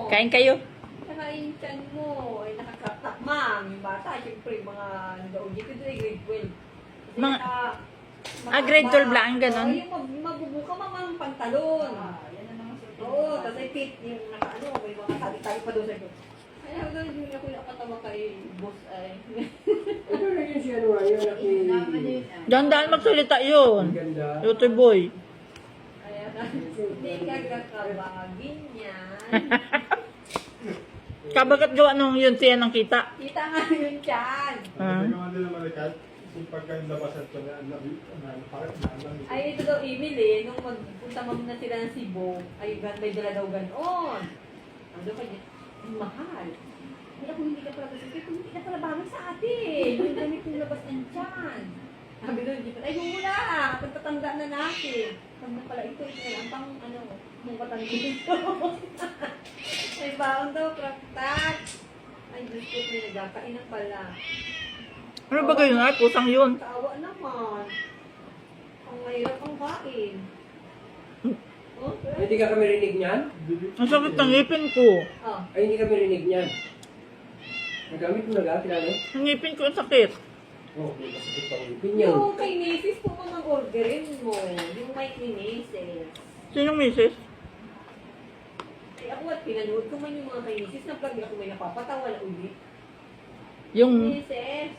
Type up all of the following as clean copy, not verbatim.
Kain kayo. Saka yung tiyan mo, ay nakakatakmang. Yung bata, siyempre, mga daon dito, grade 12. Kasi Mga- grade 12 lang, ganun? Oo, yung mabubuka mga pantalon. Yan na naman sa Oo, tapos ay fit, yung nakaano, may mga tabi-tabi pa doon sa ito. Ay, hanggang hindi ako nakatawa kay boss ay. Ito na yun siya ano ayun. Dahan-dahan magsalita yun. Ang ganda. Youtube boy. Kaya hindi ka kakabagin yan. Kabagat gawa nung yun siya ng kita. Kita nga yun dyan. Ah. Nagawa din naman ikaw. Kasi pagka labasan ko na parang nalang. Ay, ito daw email eh. Nung magpunta na sila ng Cebu, ay may dala daw ganon. Ando ka niya, mahal. Ay, ako hindi ka pala kasi kung hindi ka pala bagay sa atin. Yung damit yung labas ng tiyan. Sabi doon, hindi pala, ay wala, pagtatanda na natin. Sabi na pala, ito na lang, pang ano, mong katanda dito. Ay, baon daw, praktak. Ay, Diyos ko, may nagkakainan pala. Ano ba kayo nga? Pusang yun. Kaawa naman. Ang mahirap ang kain. Oh, Hindi ka kami rinig niyan? Ang sakit ng ngipin ko. oh. Ay, hindi kami rinig niyan. Nagamit mo na lahat, kilala? Ang ngipin ko ang sakit. Oo, may masakit pa ang ipin niyan. Yung kay Macy's po ang orderin mo. Yung mic ni Macy's. Sinong misis? Ay, ako at pinanood ko man yung mga kay Macy's. Nag-vlog ako may napapatawa na ulit. Yung, Macy's.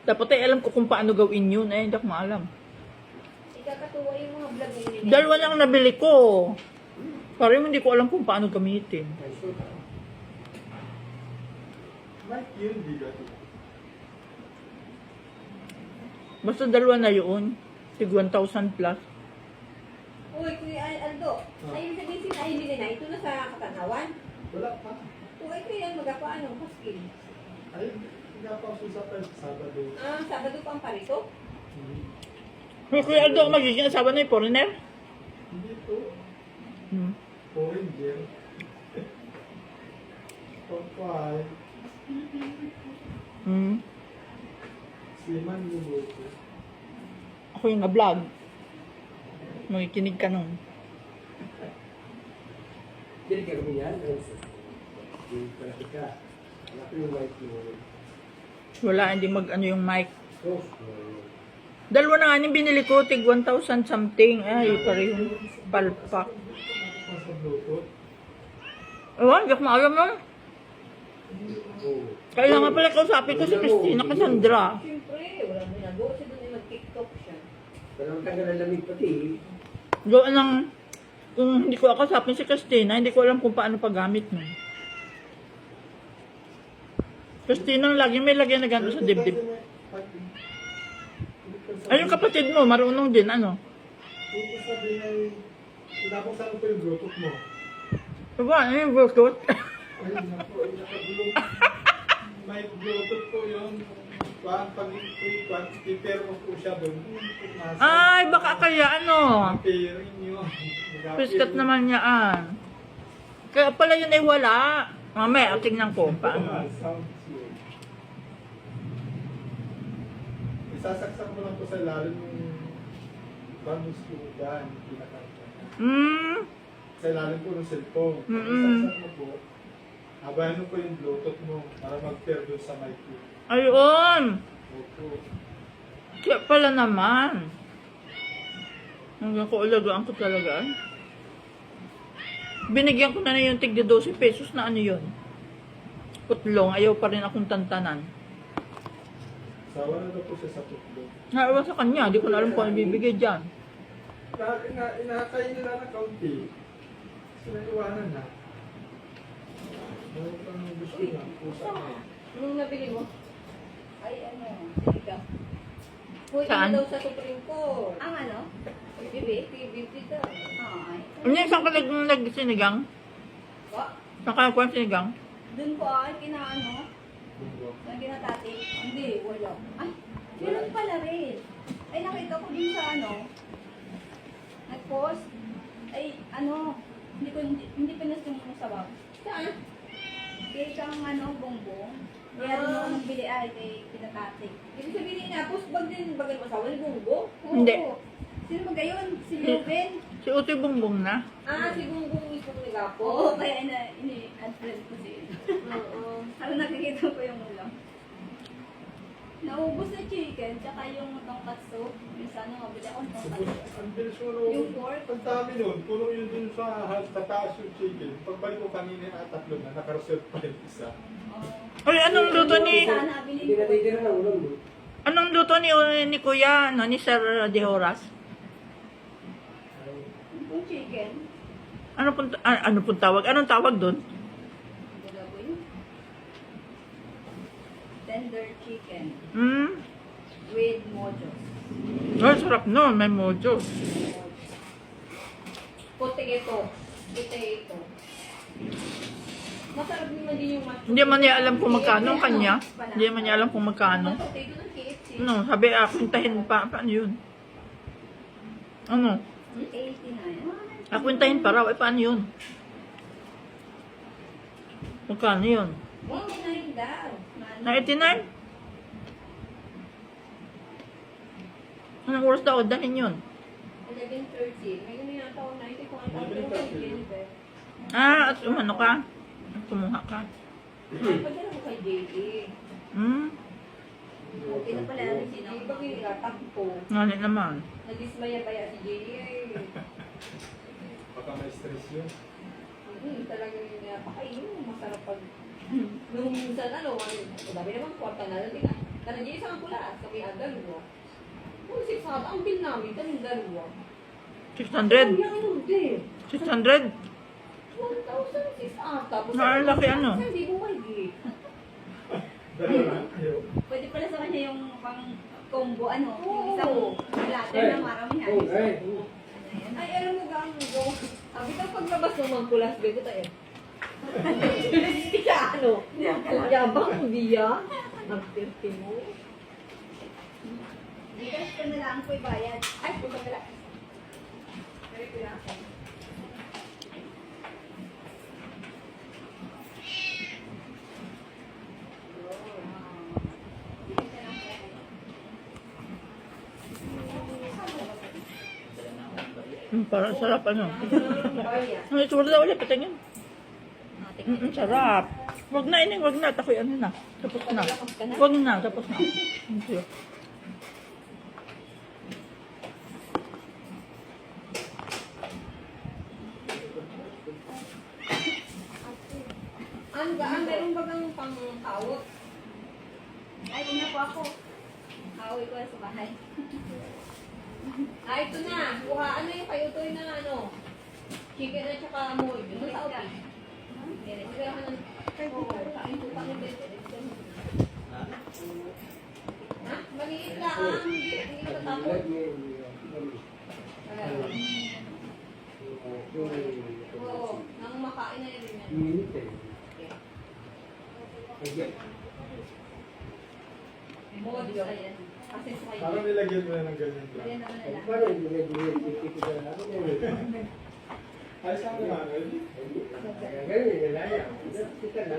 dapat ay alam ko kung paano gawin yun. Eh, hindi ako maalam. Ikakatuwa yung mga vlog ni Macy's. Dalawa lang nabili ko. Parang hindi ko alam kung paano gamitin. Ay, sure ka. Mike yun, bigat. Basta dalawa na yun. Tig 1,000 plus. Uy, Kuya Aldo. Ay, yung sabihin sila ay bili na. Ito na sa Katanawan. Wala pa. Uy, kaya magpaano, paskin. Ay, hindi ako susapay sa Sabado. Ah, Sabado pa ang parito? May Kuya Aldo ako magiging asawa na yung foreigner. Hindi to. Hmm. Foreign girl. Papay. Hmm. Siman yung buto. Ako yung na-vlog. Makikinig ka nun. Hindi ka kami yan? Hindi pala ka. Wala ko yung white mo. Wala, hindi mag-ano yung mic. Oh, Dalawa na nga yung binili ko, tig 1,000 something. Ay, parehong palpak. Mas sa Bluetooth. Ewan, hindi ako maalam nun. oh. Kaya nga pala kausapin ko si Christina Cassandra. Siyempre, wala mo ginagawa siya doon ay mag-tiktok siya. Pero ang tagal ng lamig pati. Gawa ng, kung hindi ko kausapin si Christina, hindi ko alam kung paano paggamit nun. Christina, lagi may lagyan na gano'n sa dibdib. Ay, yung kapatid mo, marunong din, ano? Ito sabihin ay, inabot saan ko yung Bluetooth mo. Diba, ano yung Bluetooth? Ay, naku, ay nakagulong. May Bluetooth ko yun. Pag i-prepare mo po siya doon. Ay, baka kaya, ano? Pairing yun. Piskat naman yaan. Kaya pala yun ay wala. Mamaya, tingnan ko, paano? Isasaksak mo lang po sa ilalim yung bangus yung ugan. Hmm, Sa ilalim po ng cellphone. Mm-mm. Isasaksak mo po. Habayan mo po yung Bluetooth mo para mag-pair doon sa mic mo. ayun. Opo. Kaya pala naman. Hanggang ko alagaan ko talaga. Binigyan ko na yung tigda 12 pesos na ano yun. Putlong, ayaw pa rin akong tantanan. Sawa na daw po siya sa tutlog. Naiwan sa kanya, di ko na alam kung ano ibibigay dyan. Inakakain nila na kaunti. Sinaiwanan na. Ano pang gusto niya? Pusa na. Anong nabili mo? Ay, ano? Ikaw. Uy, Saan? daw sa Supreme Court. Ang ano? Bibi, PBB daw. Ay. Ano yung saan ka nagsinigang? Wa? Saan ka nagkuhan sinigang? Doon ko ay kinaano. Ang ginatati. Hindi, wala. Ay, meron pala rin. Ay, nakita ko din sa ano. Nag-post. Ay, ano. Hindi pinas yung sabaw. Saan? Kaya kang ano, bongbong. Kaya doon ako nagbili ay kay kinatati. Ibig sabihin niya, post bag din bagal masawa ni Bunggo? Oo. Hindi. Sino ba gayon? Si Ruben? Si Utoy Bongbong na. Ah, si Bunggo mismo nag nagtapon. Oo, kaya ini-unfriend ko siya. Oo. Parang nakikita ko yung ulam. Naubos na chicken, tsaka yung tonkatsu. Minsan nung mabili ako ng tonkatsu. Ang bilis mo Yung pork. Ang dami nun. Puno yun dun sa tataas yung chicken. Pagbalik ko kanina tatlo na, nakareserve pa yung isa. Uy, anong luto ni... Sana bilhin Hindi ko. natitira ng ulam mo. Anong luto ni Kuya, no, ni Sir De Horas? Yung chicken. Ano pong tawag? Anong tawag doon? Ang gagawin. Tender chicken with mojos. Oh, sarap no, may mojo. Potato. Potato. Masarap naman din yung matcha. Hindi man niya alam kung magkano ang kanya. Hindi man niya alam kung magkano. Potato ng KFC. No, sabi akwintahin pa. Paano yun? Ano? 89. Akwintahin pa raw. Eh, paano yun? Magkano yun? 89 daw. Na 89? Anong oras daw dalhin yun? 11:30. May ganun yata ako 90 kung ano. Pero kay Jennifer. Ah, at umano ka? Kumuha ka? Ay, padala ko kay JA. Hmm? Okay na pala rin siya. Yung pag ilatag ko, Ngani naman. nadismaya kaya si JA. Baka may stress yun. Talagang napakainin. Masarap pag... Nung minsan ano, dami naman kwarta na lang. Kana JA sa kulas, kami ang dalawa. Kung 600, ang bill namin, kami dalawa. 600? Ang hindi. 600? 1,006 ata. Ah, laki ano? Hindi ko mahigit. Dalawa na. Ayaw. Pwede pala sa kanya yung pang combo ano, yung Oo. isang platter na maramihan. Oh, ay. Ano yan? Ay, alam mo gang go. Sabi ka paglabas ng mga kulas, bego tayo. Hindi ka ano? Yabang mo diya. Nagtirti mo. Bigas ko na lang po ibayad. Ay, puta ka lang. Very good ako. Parang sarap ano. Ay, Ano, itsura daw ulit, patingin. Sarap. Wag na, ining, wag na. Takoy ano na. Tapos na. Wag na, tapos na. Thank you. ang meron bagang pang tawot. Ay, una po ako. Haway ko sa bahay. Ah, ito na. Buka, ano yung kayutoy na ano? Chicken at saka amoy. Ano sa upi? Sige, ako ng... Ha? Maliit lang. Hindi natatapos. Oo. Nang makain na yun yan. Minute eh. Ay, Mods, ayan. Kasi sa kayo. Parang nilagyan mo na ng ganyan lang. Yan naman nila. paano yung mga dinitipid na natin eh? Ay, saan naman? Ganun yung nalaya. Kita na.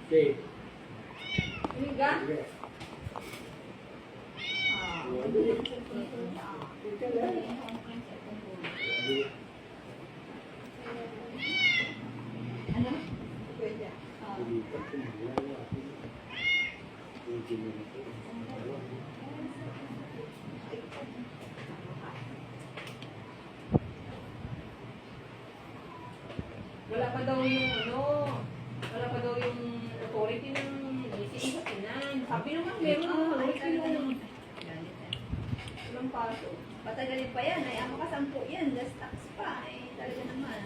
Okay. Iniga? Okay. Ano? Pwede. Wala pa daw yung ano, wala pa daw yung authority ng DCE sa Pinan. Sabi naman, meron ng authority yung ilang paso. Patagalin pa yan. Ay, ama ka 10 yan. Just tax pa. Ay, talaga naman.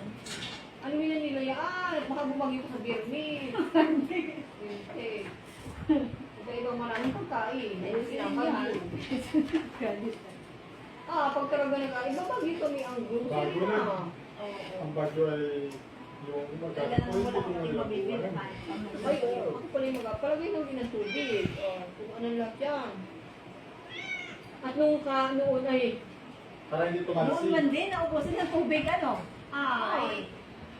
Ano yun nila yan? Baka bumagyo ko sa Birmi. Hindi. Iba-ibang maraming pagkain. Ayun sinapal. Pag talaga nag-aiba, bagyo kami ang grocery Bago na. na. Oo. Ang bagyo ay yung Talaga naman wala akong mabibili. Ay, oo. Ako pala yung palagay nung ng tubig. Kung ano lang yan. At noon ay, Para hindi Noon tumalsik. man din, naubusan ng tubig, ano? Ay,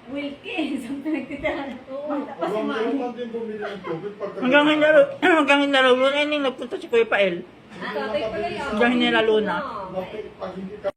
Wilkins, ang pinagtitirahan. Oo. Tapos si Meron Mami. man din bumili ng tubig pagka... Hanggang hinalaro na, ining nagpunta si Kuya Pael. tatay pala yan. Hanggang hinalaro na. Pag hindi ka